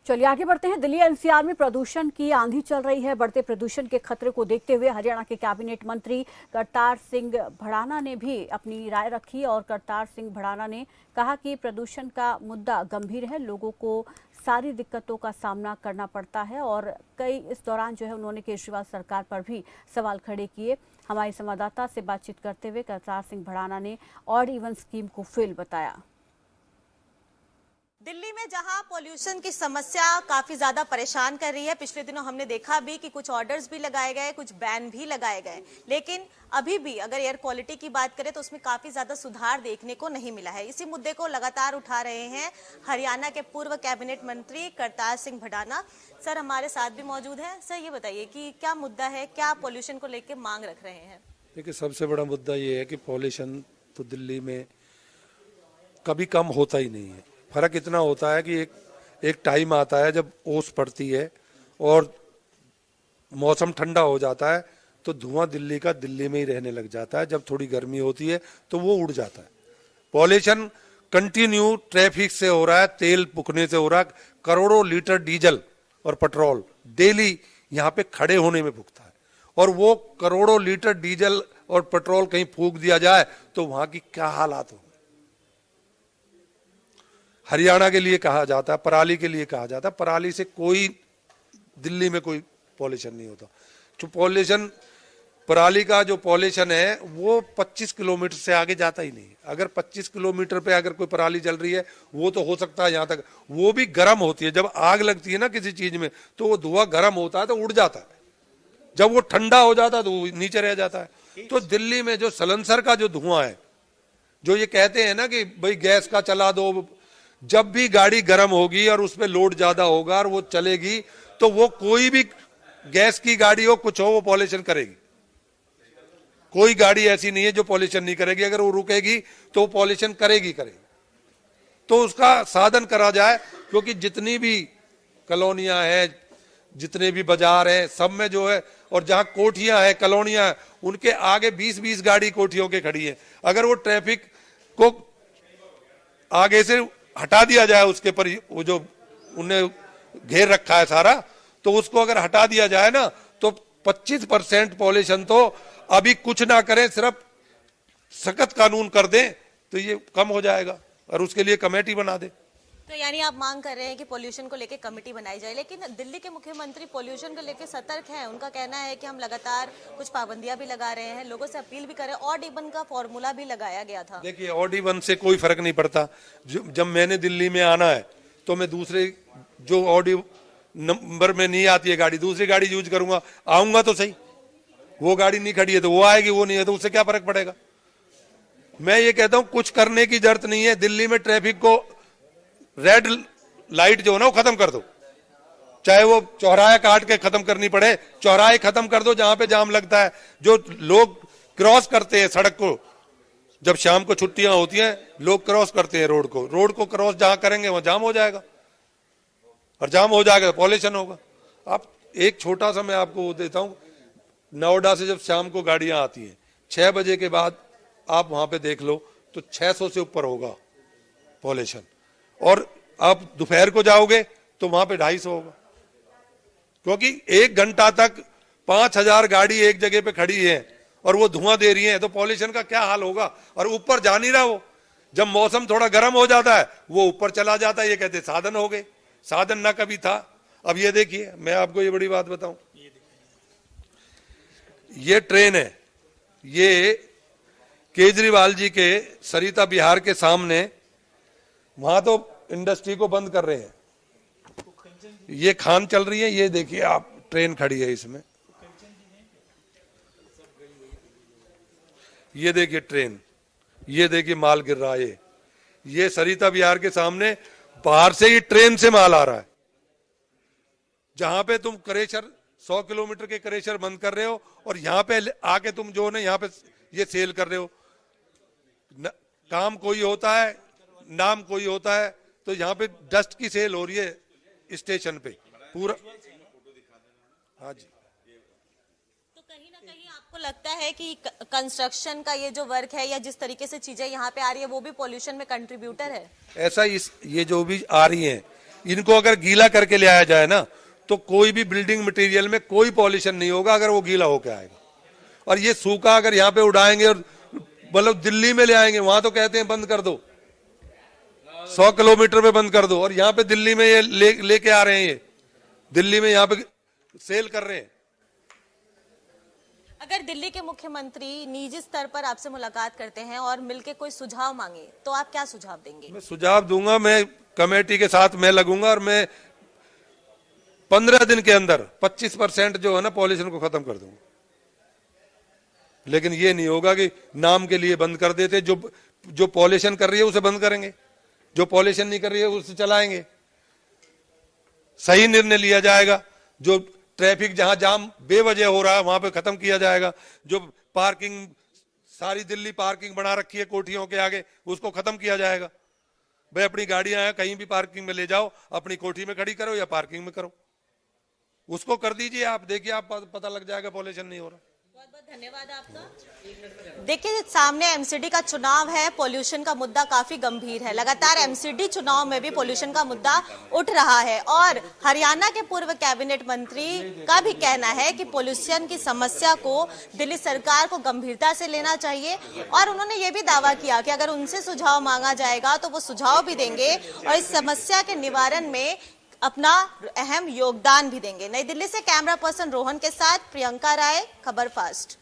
चलिए आगे बढ़ते हैं। दिल्ली एनसीआर में प्रदूषण की आंधी चल रही है। बढ़ते प्रदूषण के खतरे को देखते हुए हरियाणा के कैबिनेट मंत्री करतार सिंह भड़ाना ने भी अपनी राय रखी और करतार सिंह भड़ाना ने कहा कि प्रदूषण का मुद्दा गंभीर है, लोगों को सारी दिक्कतों का सामना करना पड़ता है और कई इस दौरान जो है उन्होंने केजरीवाल सरकार पर भी सवाल खड़े किए। हमारे संवाददाता से बातचीत करते हुए करतार सिंह भड़ाना ने ऑड इवन स्कीम को फेल बताया। दिल्ली में जहां पॉल्यूशन की समस्या काफी ज्यादा परेशान कर रही है, पिछले दिनों हमने देखा भी कि कुछ ऑर्डर्स भी लगाए गए, कुछ बैन भी लगाए गए, लेकिन अभी भी अगर एयर क्वालिटी की बात करें तो उसमें काफी ज्यादा सुधार देखने को नहीं मिला है। इसी मुद्दे को लगातार उठा रहे हैं हरियाणा के पूर्व कैबिनेट मंत्री करतार सिंह भड़ाना। सर हमारे साथ भी मौजूद है। सर ये बताइए कि क्या मुद्दा है, क्या पॉल्यूशन को लेकर मांग रख रहे हैं? देखिए, सबसे बड़ा मुद्दा ये है कि पॉल्यूशन तो दिल्ली में कभी कम होता ही नहीं है। फर्क इतना होता है कि एक टाइम आता है जब ओस पड़ती है और मौसम ठंडा हो जाता है तो धुआं दिल्ली का दिल्ली में ही रहने लग जाता है। जब थोड़ी गर्मी होती है तो वो उड़ जाता है। पॉल्यूशन कंटिन्यू ट्रैफिक से हो रहा है, तेल फूकने से हो रहा है। करोड़ों लीटर डीजल और पेट्रोल डेली यहाँ पे खड़े होने में फूकता है और वो करोड़ों लीटर डीजल और पेट्रोल कहीं फूक दिया जाए तो वहां की क्या हालात हो। हरियाणा के लिए कहा जाता है, पराली के लिए कहा जाता है, पराली से कोई दिल्ली में कोई पॉल्यूशन नहीं होता। जो पॉल्यूशन पराली का जो पॉल्यूशन है वो 25 किलोमीटर से आगे जाता ही नहीं। अगर 25 किलोमीटर पे अगर कोई पराली जल रही है वो तो हो सकता है यहाँ तक, वो भी गर्म होती है। जब आग लगती है ना किसी चीज में तो वो धुआं गर्म होता है तो उड़ जाता है, जब वो ठंडा हो जाता है तो वो नीचे रह जाता है। तो दिल्ली में जो सलेंसर का जो धुआं है, जो ये कहते हैं ना कि भाई गैस का चला दो, जब भी गाड़ी गर्म होगी और उसमें लोड ज्यादा होगा और वो चलेगी तो वो कोई भी गैस की गाड़ी हो कुछ हो वो पॉल्यूशन करेगी। कोई गाड़ी ऐसी नहीं है जो पॉल्यूशन नहीं करेगी। अगर वो रुकेगी तो वो पॉल्यूशन करेगी। तो उसका साधन करा जाए, क्योंकि जितनी भी कॉलोनियां हैं, जितने भी बाजार हैं, सब में जो है, और जहां कोठियां हैं, कॉलोनियां हैं, उनके आगे 20-20 गाड़ी कोठियों के खड़ी है। अगर वो ट्रैफिक को आगे से हटा दिया जाए, उसके पर वो जो उन्हें घेर रखा है सारा, तो उसको अगर हटा दिया जाए ना तो 25% पॉल्यूशन तो अभी कुछ ना करें, सिर्फ सख्त कानून कर दें तो ये कम हो जाएगा और उसके लिए कमेटी बना दे। तो यानी आप मांग कर रहे हैं कि पॉल्यूशन को लेकर कमेटी बनाई जाए, लेकिन दिल्ली के मुख्यमंत्री पॉल्यूशन को लेकर सतर्क हैं। उनका कहना है कि हम लगातार कुछ पाबंदियां भी लगा रहे हैं, लोगों से अपील भी कर रहे हैं। ऑड इवन का फॉर्मूला भी लगाया गया था। देखिए, ऑड इवन से कोई फर्क नहीं पड़ता। जब मैंने दिल्ली में आना है तो मैं दूसरे जो ऑड नंबर में नहीं आती है गाड़ी, दूसरी गाड़ी यूज करूंगा, आऊंगा तो सही। वो गाड़ी नहीं खड़ी है तो वो आएगी, वो नहीं है तो उससे क्या फर्क पड़ेगा। मैं ये कहता हूं कुछ करने की जरूरत नहीं है। दिल्ली में ट्रैफिक को रेड लाइट जो है ना वो खत्म कर दो, चाहे वो चौराहे काट के खत्म करनी पड़े, चौराहे खत्म कर दो जहां पे जाम लगता है। जो लोग क्रॉस करते हैं सड़क को, जब शाम को छुट्टियां होती हैं लोग क्रॉस करते हैं रोड को क्रॉस जहां करेंगे वहां जाम हो जाएगा, और जाम हो जाएगा तो पॉल्यूशन होगा। आप एक छोटा सा मैं आपको देता हूं, नोएडा से जब शाम को गाड़ियां आती हैं 6 बजे के बाद आप वहां पे देख लो तो 600 से ऊपर होगा पॉल्यूशन, और आप दोपहर को जाओगे तो वहां पे 250 होगा, क्योंकि 1 घंटा तक 5000 गाड़ी एक जगह पे खड़ी है और वो धुआं दे रही है, तो पॉल्यूशन का क्या हाल होगा। और ऊपर जा नहीं रहा वो, जब मौसम थोड़ा गर्म हो जाता है वो ऊपर चला जाता है। ये कहते साधन हो गए, साधन ना कभी था। अब ये देखिए, मैं आपको ये बड़ी बात बताऊं, ये ट्रेन है, ये केजरीवाल जी के सरिता बिहार के सामने, वहां तो इंडस्ट्री को बंद कर रहे हैं, ये खान चल रही है। ये देखिए आप, ट्रेन खड़ी है इसमें, ये देखिए ट्रेन, ये देखिए माल गिर रहा है। ये सरिता बिहार के सामने बाहर से ही ट्रेन से माल आ रहा है, जहां पे तुम क्रेशर 100 किलोमीटर के क्रेशर बंद कर रहे हो और यहां पे आके तुम जो ना यहाँ पे ये सेल कर रहे हो। काम कोई होता है, नाम कोई होता है, तो यहाँ पे डस्ट की सेल हो रही है स्टेशन पे पूरा। हाँ जी। तो कहीं ना कहीं आपको लगता है कि कंस्ट्रक्शन का ये जो वर्क है या जिस तरीके से चीजें यहाँ पे आ रही है वो भी पॉल्यूशन में कंट्रीब्यूटर है? ऐसा ये जो भी आ रही हैं इनको अगर गीला करके ले आया जाए ना, तो कोई भी बिल्डिंग मटेरियल में कोई पॉल्यूशन नहीं होगा अगर वो गीला होके आएगा। और ये सूखा अगर यहाँ पे उड़ाएंगे और मतलब दिल्ली में ले आएंगे, वहां तो कहते हैं बंद कर दो, 100 किलोमीटर पे बंद कर दो, और यहाँ पे दिल्ली में ये लेके आ रहे हैं, ये दिल्ली में यहाँ पे सेल कर रहे हैं। अगर दिल्ली के मुख्यमंत्री निजी स्तर पर आपसे मुलाकात करते हैं और मिलकर कोई सुझाव मांगे तो आप क्या सुझाव देंगे? मैं सुझाव दूंगा, मैं कमेटी के साथ मैं लगूंगा और मैं 15 दिन के अंदर 25% जो है ना पॉल्यूशन को खत्म कर दूंगा। लेकिन ये नहीं होगा कि नाम के लिए बंद कर देते, जो पॉल्यूशन कर रही है उसे बंद करेंगे, जो पॉल्यूशन नहीं कर रही है उसे चलाएंगे। सही निर्णय लिया जाएगा, जो ट्रैफिक जहां जाम बेवजह हो रहा है वहां पे खत्म किया जाएगा, जो पार्किंग सारी दिल्ली पार्किंग बना रखी है कोठियों के आगे उसको खत्म किया जाएगा। भाई अपनी गाड़ियां कहीं भी पार्किंग में ले जाओ, अपनी कोठी में खड़ी करो या पार्किंग में करो, उसको कर दीजिए। आप देखिए, आप पता लग जाएगा पॉल्यूशन नहीं हो रहा। बहुत बहुत धन्यवाद आपका। देखिए, सामने एमसीडी का चुनाव है, पॉल्यूशन का मुद्दा काफी गंभीर है। लगातार एमसीडी चुनाव में भी पॉल्यूशन का मुद्दा उठ रहा है और हरियाणा के पूर्व कैबिनेट मंत्री का भी कहना है कि पॉल्यूशन की समस्या को दिल्ली सरकार को गंभीरता से लेना चाहिए और उन्होंने ये भी दावा किया कि अगर उनसे सुझाव मांगा जाएगा तो वो सुझाव भी देंगे और इस समस्या के निवारण में अपना अहम योगदान भी देंगे। नई दिल्ली से कैमरा पर्सन रोहन के साथ प्रियंका राय, खबर फास्ट।